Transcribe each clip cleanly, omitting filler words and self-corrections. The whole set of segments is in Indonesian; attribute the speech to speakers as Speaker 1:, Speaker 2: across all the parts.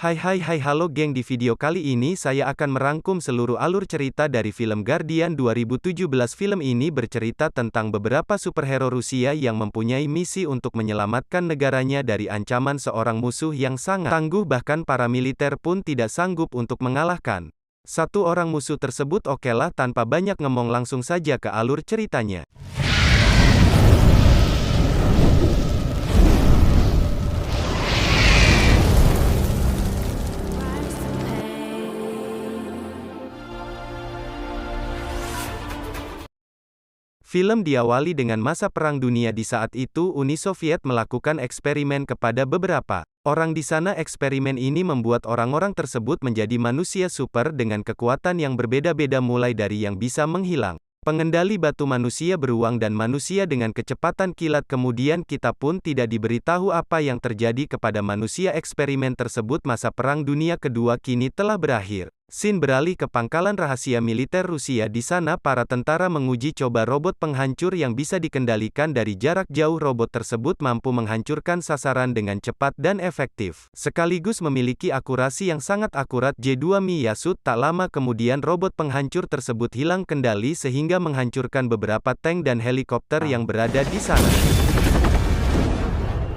Speaker 1: Hai halo geng, di video kali ini saya akan merangkum seluruh alur cerita dari film Guardian 2017. Film ini bercerita tentang beberapa superhero Rusia yang mempunyai misi untuk menyelamatkan negaranya dari ancaman seorang musuh yang sangat tangguh, bahkan para militer pun tidak sanggup untuk mengalahkan satu orang musuh tersebut. Okelah, tanpa banyak ngomong langsung saja ke alur ceritanya. Film diawali dengan masa Perang Dunia. Di saat itu Uni Soviet melakukan eksperimen kepada beberapa orang di sana. Eksperimen ini membuat orang-orang tersebut menjadi manusia super dengan kekuatan yang berbeda-beda, mulai dari yang bisa menghilang, pengendali batu manusia beruang, dan manusia dengan kecepatan kilat. Kemudian kita pun tidak diberitahu apa yang terjadi kepada manusia eksperimen tersebut. Masa Perang Dunia Kedua kini telah berakhir. Scene beralih ke pangkalan rahasia militer Rusia. Di sana para tentara menguji coba robot penghancur yang bisa dikendalikan dari jarak jauh. Robot tersebut mampu menghancurkan sasaran dengan cepat dan efektif, sekaligus memiliki akurasi yang sangat akurat. J2 Miyasut. Tak lama kemudian robot penghancur tersebut hilang kendali sehingga menghancurkan beberapa tank dan helikopter yang berada di sana.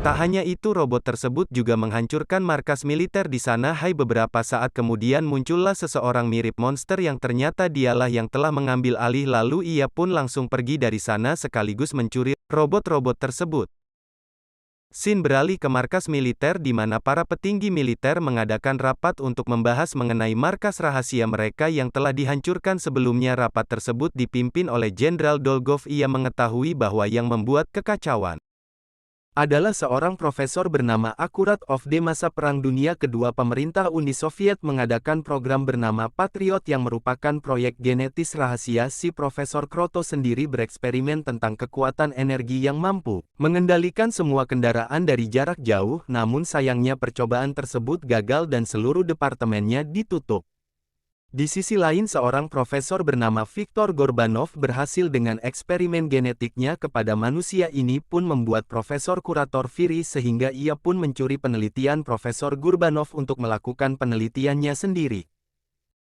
Speaker 1: Tak hanya itu, robot tersebut juga menghancurkan markas militer di sana. Beberapa saat kemudian muncullah seseorang mirip monster yang ternyata dialah yang telah mengambil alih, lalu ia pun langsung pergi dari sana sekaligus mencuri robot-robot tersebut. Scene beralih ke markas militer di mana para petinggi militer mengadakan rapat untuk membahas mengenai markas rahasia mereka yang telah dihancurkan sebelumnya. Rapat tersebut dipimpin oleh Jenderal Dolgov. Ia mengetahui bahwa yang membuat kekacauan adalah seorang profesor bernama Akurat. Di masa Perang Dunia Kedua, pemerintah Uni Soviet mengadakan program bernama Patriot yang merupakan proyek genetis rahasia. Si Profesor Kroto sendiri bereksperimen tentang kekuatan energi yang mampu mengendalikan semua kendaraan dari jarak jauh. Namun sayangnya percobaan tersebut gagal dan seluruh departemennya ditutup. Di sisi lain, seorang profesor bernama Viktor Gorbanov berhasil dengan eksperimen genetiknya kepada manusia. Ini pun membuat Profesor Kurator Viri, sehingga ia pun mencuri penelitian Profesor Gorbanov untuk melakukan penelitiannya sendiri.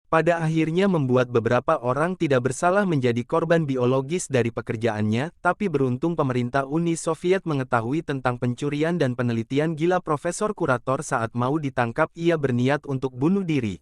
Speaker 1: Pada akhirnya membuat beberapa orang tidak bersalah menjadi korban biologis dari pekerjaannya, tapi beruntung pemerintah Uni Soviet mengetahui tentang pencurian dan penelitian gila Profesor Kurator. Saat mau ditangkap, ia berniat untuk bunuh diri,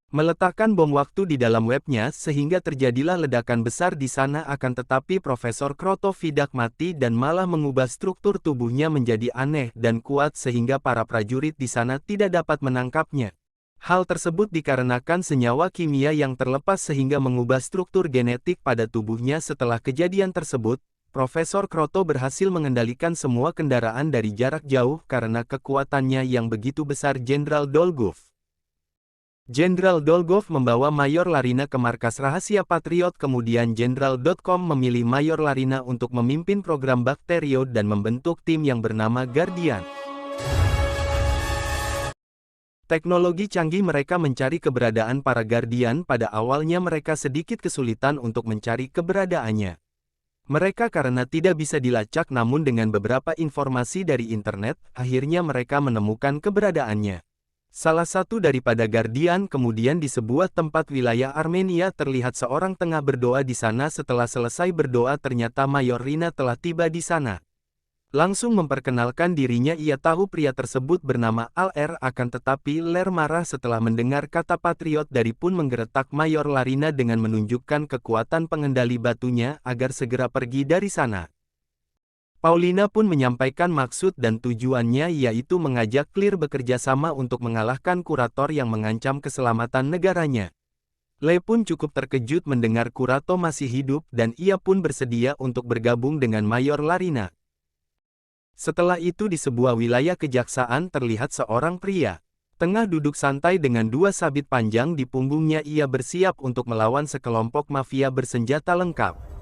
Speaker 1: meletakkan bom waktu di dalam webnya, sehingga terjadilah ledakan besar di sana. Akan tetapi Profesor Kroto tidak mati dan malah mengubah struktur tubuhnya menjadi aneh dan kuat sehingga para prajurit di sana tidak dapat menangkapnya. Hal tersebut dikarenakan senyawa kimia yang terlepas sehingga mengubah struktur genetik pada tubuhnya. Setelah kejadian tersebut, Profesor Kroto berhasil mengendalikan semua kendaraan dari jarak jauh karena kekuatannya yang begitu besar. Jenderal Dolgov membawa Mayor Larina ke markas rahasia Patriot. Kemudian Jenderal.com memilih Mayor Larina untuk memimpin program Bakterio dan membentuk tim yang bernama Guardian. Teknologi canggih mereka mencari keberadaan para Guardian. Pada awalnya mereka sedikit kesulitan untuk mencari keberadaannya mereka karena tidak bisa dilacak, namun dengan beberapa informasi dari internet, akhirnya mereka menemukan keberadaannya. Salah satu daripada Guardian kemudian di sebuah tempat wilayah Armenia terlihat seorang tengah berdoa di sana. Setelah selesai berdoa, ternyata Mayor Rina telah tiba di sana. Langsung memperkenalkan dirinya. Ia tahu pria tersebut bernama Al-Er, akan tetapi Ler marah setelah mendengar kata Patriot dari pun menggeretak Mayor Larina dengan menunjukkan kekuatan pengendali batunya agar segera pergi dari sana. Paulina pun menyampaikan maksud dan tujuannya, yaitu mengajak Clear bekerja sama untuk mengalahkan Kurator yang mengancam keselamatan negaranya. Le pun cukup terkejut mendengar Kurator masih hidup dan ia pun bersedia untuk bergabung dengan Mayor Larina. Setelah itu di sebuah wilayah kejaksaan terlihat seorang pria tengah duduk santai dengan dua sabit panjang di punggungnya. Ia bersiap untuk melawan sekelompok mafia bersenjata lengkap.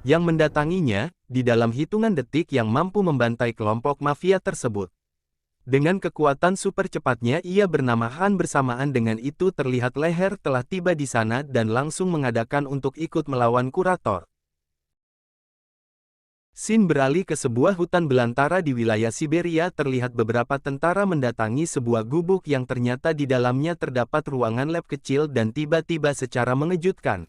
Speaker 1: Yang mendatanginya, di dalam hitungan detik yang mampu membantai kelompok mafia tersebut. Dengan kekuatan super cepatnya ia bernama Han, bersamaan dengan itu terlihat leher telah tiba di sana dan langsung mengadakan untuk ikut melawan kurator. Scene beralih ke sebuah hutan belantara di wilayah Siberia. Terlihat beberapa tentara mendatangi sebuah gubuk yang ternyata di dalamnya terdapat ruangan lab kecil dan tiba-tiba secara mengejutkan,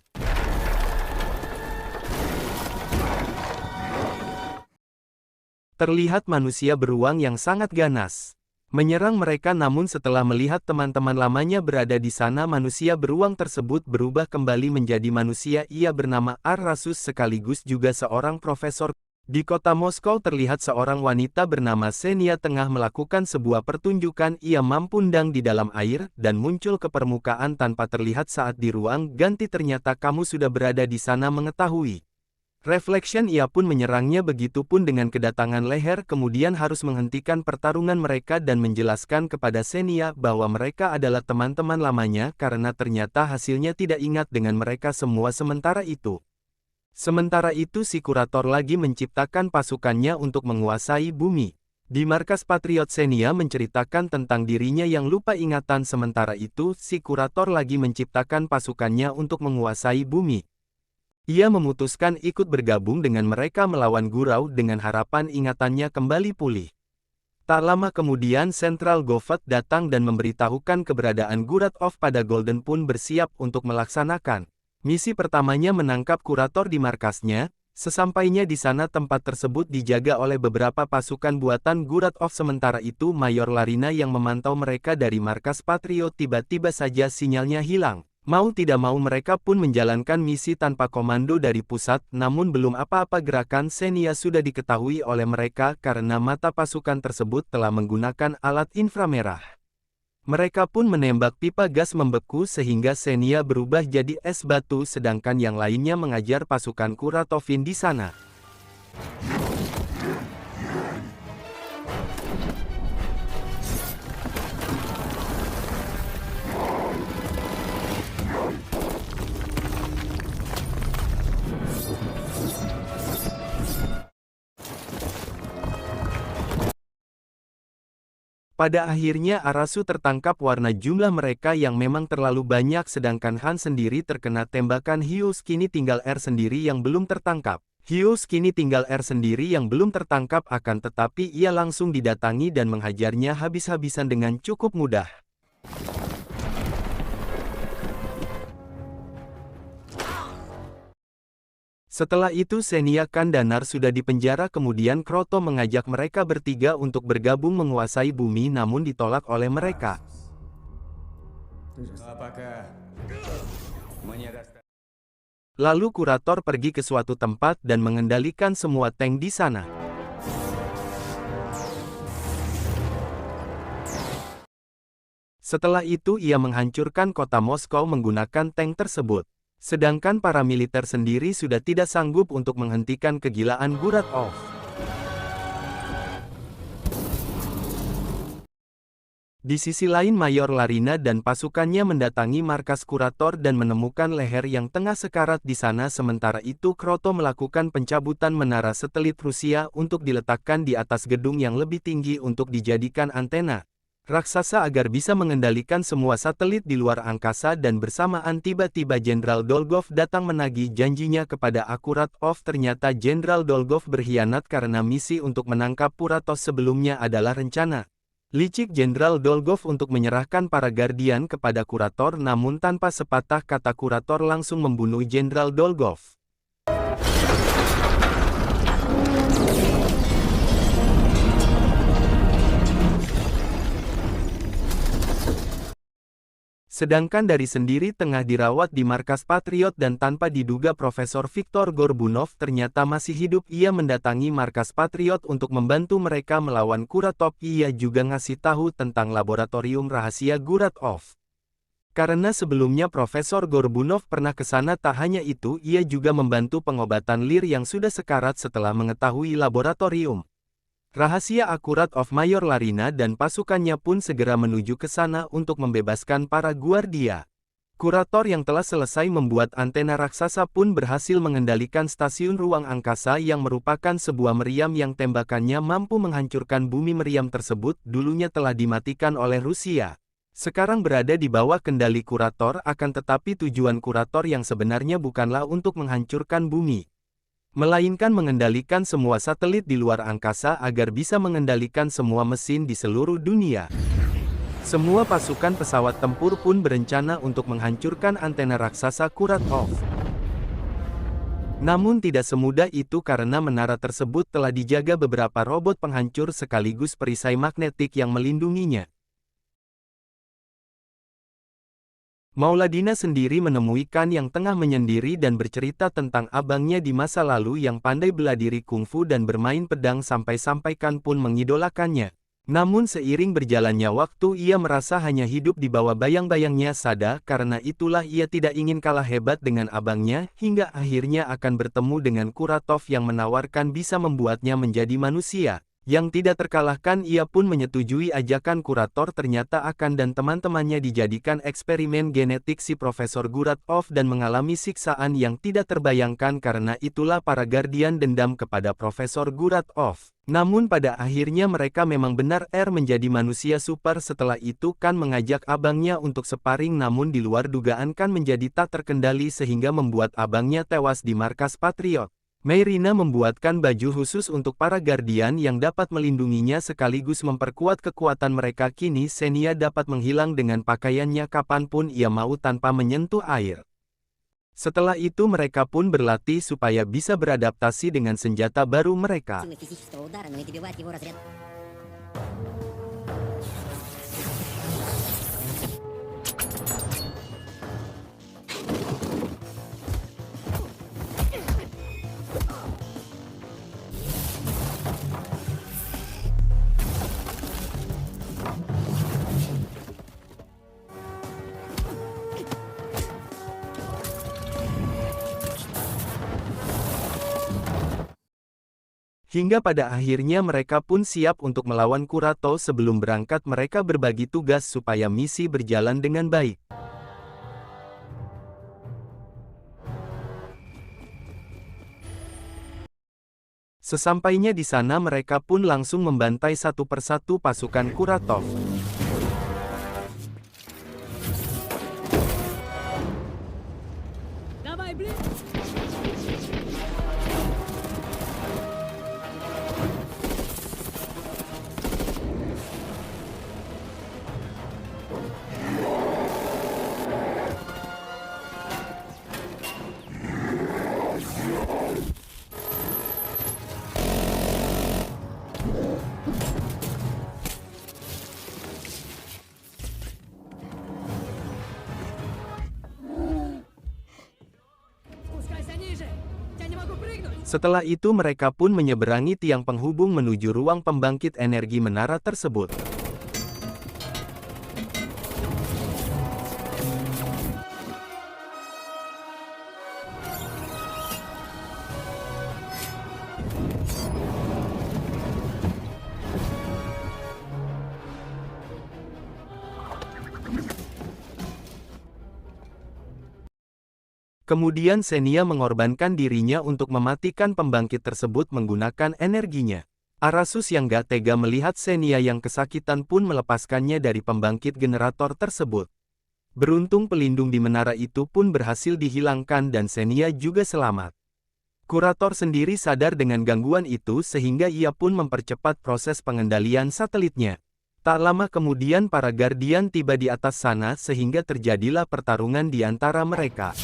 Speaker 1: terlihat manusia beruang yang sangat ganas menyerang mereka, namun setelah melihat teman-teman lamanya berada di sana, manusia beruang tersebut berubah kembali menjadi manusia. Ia bernama Ar-Rasus, sekaligus juga seorang profesor. Di kota Moskow terlihat seorang wanita bernama Xenia tengah melakukan sebuah pertunjukan. Ia mampundang di dalam air dan muncul ke permukaan tanpa terlihat saat di ruang ganti. Ternyata kamu sudah berada di sana. Mengetahui Reflection, ia pun menyerangnya, begitupun dengan kedatangan leher, kemudian harus menghentikan pertarungan mereka dan menjelaskan kepada Xenia bahwa mereka adalah teman-teman lamanya karena ternyata hasilnya tidak ingat dengan mereka semua. Sementara itu si kurator lagi menciptakan pasukannya untuk menguasai bumi. Di markas Patriot, Xenia menceritakan tentang dirinya yang lupa ingatan. Sementara itu si kurator lagi menciptakan pasukannya untuk menguasai bumi. Ia memutuskan ikut bergabung dengan mereka melawan Gurau dengan harapan ingatannya kembali pulih. Tak lama kemudian Central Government datang dan memberitahukan keberadaan Guratov. Pada Golden pun bersiap untuk melaksanakan misi pertamanya, menangkap kurator di markasnya. Sesampainya di sana, tempat tersebut dijaga oleh beberapa pasukan buatan Guratov. Sementara itu Mayor Larina yang memantau mereka dari markas Patriot tiba-tiba saja sinyalnya hilang. Mau tidak mau mereka pun menjalankan misi tanpa komando dari pusat, namun belum apa-apa gerakan Xenia sudah diketahui oleh mereka karena mata pasukan tersebut telah menggunakan alat inframerah. Mereka pun menembak pipa gas membeku sehingga Xenia berubah jadi es batu, sedangkan yang lainnya mengajar pasukan Kuratovin di sana. Pada akhirnya Arasu tertangkap. Warna jumlah mereka yang memang terlalu banyak, sedangkan Han sendiri terkena tembakan Hius. Kini tinggal R sendiri yang belum tertangkap. Akan tetapi ia langsung didatangi dan menghajarnya habis-habisan dengan cukup mudah. Setelah itu Xenia Kandanar sudah dipenjara. Kemudian Kroto mengajak mereka bertiga untuk bergabung menguasai bumi, namun ditolak oleh mereka. Lalu kurator pergi ke suatu tempat dan mengendalikan semua tank di sana. Setelah itu ia menghancurkan kota Moskow menggunakan tank tersebut. Sedangkan para militer sendiri sudah tidak sanggup untuk menghentikan kegilaan Guratov. Di sisi lain Mayor Larina dan pasukannya mendatangi markas kurator dan menemukan leher yang tengah sekarat di sana. Sementara itu Kroto melakukan pencabutan menara satelit Rusia untuk diletakkan di atas gedung yang lebih tinggi untuk dijadikan antena raksasa agar bisa mengendalikan semua satelit di luar angkasa. Dan bersamaan tiba-tiba Jenderal Dolgov datang menagih janjinya kepada Akuratov. Ternyata Jenderal Dolgov berkhianat karena misi untuk menangkap Puratos sebelumnya adalah rencana licik Jenderal Dolgov untuk menyerahkan para Guardian kepada kurator, namun tanpa sepatah kata kurator langsung membunuh Jenderal Dolgov. Sedangkan dari sendiri tengah dirawat di markas Patriot dan tanpa diduga Profesor Viktor Gorbunov ternyata masih hidup. Ia mendatangi markas Patriot untuk membantu mereka melawan Kuratov. Ia juga ngasih tahu tentang laboratorium rahasia Guratov. Karena sebelumnya Profesor Gorbunov pernah ke sana. Tak hanya itu, ia juga membantu pengobatan Lir yang sudah sekarat. Setelah mengetahui laboratorium rahasia Akuratov, Mayor Larina dan pasukannya pun segera menuju ke sana untuk membebaskan para Guardia. Kurator yang telah selesai membuat antena raksasa pun berhasil mengendalikan stasiun ruang angkasa yang merupakan sebuah meriam yang tembakannya mampu menghancurkan bumi. Meriam tersebut dulunya telah dimatikan oleh Rusia. Sekarang berada di bawah kendali Kurator, akan tetapi tujuan Kurator yang sebenarnya bukanlah untuk menghancurkan bumi, melainkan mengendalikan semua satelit di luar angkasa agar bisa mengendalikan semua mesin di seluruh dunia. Semua pasukan pesawat tempur pun berencana untuk menghancurkan antena raksasa Kuratov. Namun tidak semudah itu karena menara tersebut telah dijaga beberapa robot penghancur sekaligus perisai magnetik yang melindunginya. Mauladina sendiri menemui Kan yang tengah menyendiri dan bercerita tentang abangnya di masa lalu yang pandai bela diri kungfu dan bermain pedang sampai-sampai Kan pun mengidolakannya. Namun seiring berjalannya waktu ia merasa hanya hidup di bawah bayang-bayangnya Sada, karena itulah ia tidak ingin kalah hebat dengan abangnya, hingga akhirnya akan bertemu dengan Kuratov yang menawarkan bisa membuatnya menjadi manusia. Yang tidak terkalahkan, ia pun menyetujui ajakan Kurator. Ternyata Akan dan teman-temannya dijadikan eksperimen genetik si Profesor Kuratov dan mengalami siksaan yang tidak terbayangkan. Karena itulah para Guardian dendam kepada Profesor Kuratov. Namun pada akhirnya mereka memang benar menjadi manusia super. Setelah itu Kan mengajak abangnya untuk sparring, namun di luar dugaan Kan menjadi tak terkendali sehingga membuat abangnya tewas di markas Patriot. Meirina membuatkan baju khusus untuk para Guardian yang dapat melindunginya sekaligus memperkuat kekuatan mereka. Kini Xenia dapat menghilang dengan pakaiannya kapanpun ia mau tanpa menyentuh air. Setelah itu mereka pun berlatih supaya bisa beradaptasi dengan senjata baru mereka. Hingga pada akhirnya mereka pun siap untuk melawan Kurato. Sebelum berangkat mereka berbagi tugas supaya misi berjalan dengan baik. Sesampainya di sana mereka pun langsung membantai satu persatu pasukan Kuratov. Setelah itu mereka pun menyeberangi tiang penghubung menuju ruang pembangkit energi menara tersebut. Kemudian Xenia mengorbankan dirinya untuk mematikan pembangkit tersebut menggunakan energinya. Arasus yang gak tega melihat Xenia yang kesakitan pun melepaskannya dari pembangkit generator tersebut. Beruntung pelindung di menara itu pun berhasil dihilangkan dan Xenia juga selamat. Kurator sendiri sadar dengan gangguan itu sehingga ia pun mempercepat proses pengendalian satelitnya. Tak lama kemudian para Guardian tiba di atas sana sehingga terjadilah pertarungan di antara mereka.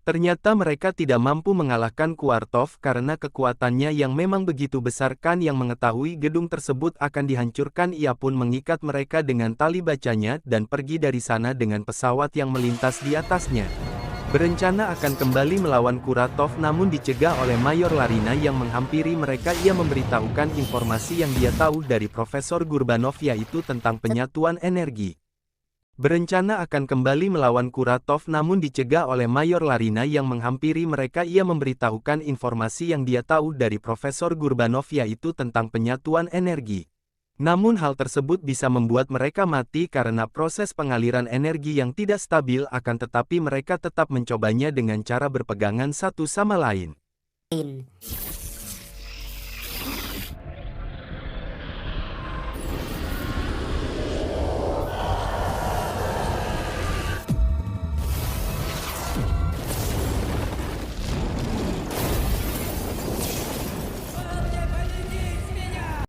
Speaker 1: Ternyata mereka tidak mampu mengalahkan Kuratov karena kekuatannya yang memang begitu besar. Kan yang mengetahui gedung tersebut akan dihancurkan, ia pun mengikat mereka dengan tali bacanya dan pergi dari sana dengan pesawat yang melintas di atasnya. Berencana akan kembali melawan Kuratov namun dicegah oleh Mayor Larina yang menghampiri mereka. Ia memberitahukan informasi yang dia tahu dari Profesor Gurbanov, yaitu tentang penyatuan energi. berencana akan kembali melawan Kuratov namun dicegah oleh Mayor Larina yang menghampiri mereka. Ia memberitahukan informasi yang dia tahu dari Profesor Gurbanov, yaitu tentang penyatuan energi. Namun hal tersebut bisa membuat mereka mati karena proses pengaliran energi yang tidak stabil, akan tetapi mereka tetap mencobanya dengan cara berpegangan satu sama lain.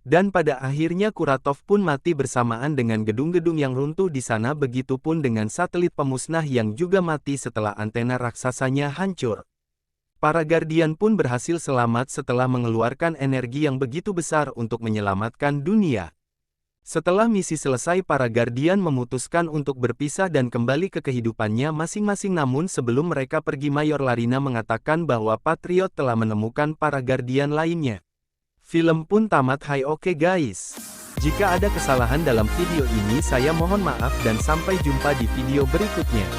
Speaker 1: Dan pada akhirnya Kuratov pun mati bersamaan dengan gedung-gedung yang runtuh di sana, begitupun dengan satelit pemusnah yang juga mati setelah antena raksasanya hancur. Para Guardian pun berhasil selamat setelah mengeluarkan energi yang begitu besar untuk menyelamatkan dunia. Setelah misi selesai, para Guardian memutuskan untuk berpisah dan kembali ke kehidupannya masing-masing. Namun sebelum mereka pergi, Mayor Larina mengatakan bahwa Patriot telah menemukan para Guardian lainnya. Film pun tamat. Hai, oke guys. Jika ada kesalahan dalam video ini saya mohon maaf dan sampai jumpa di video berikutnya.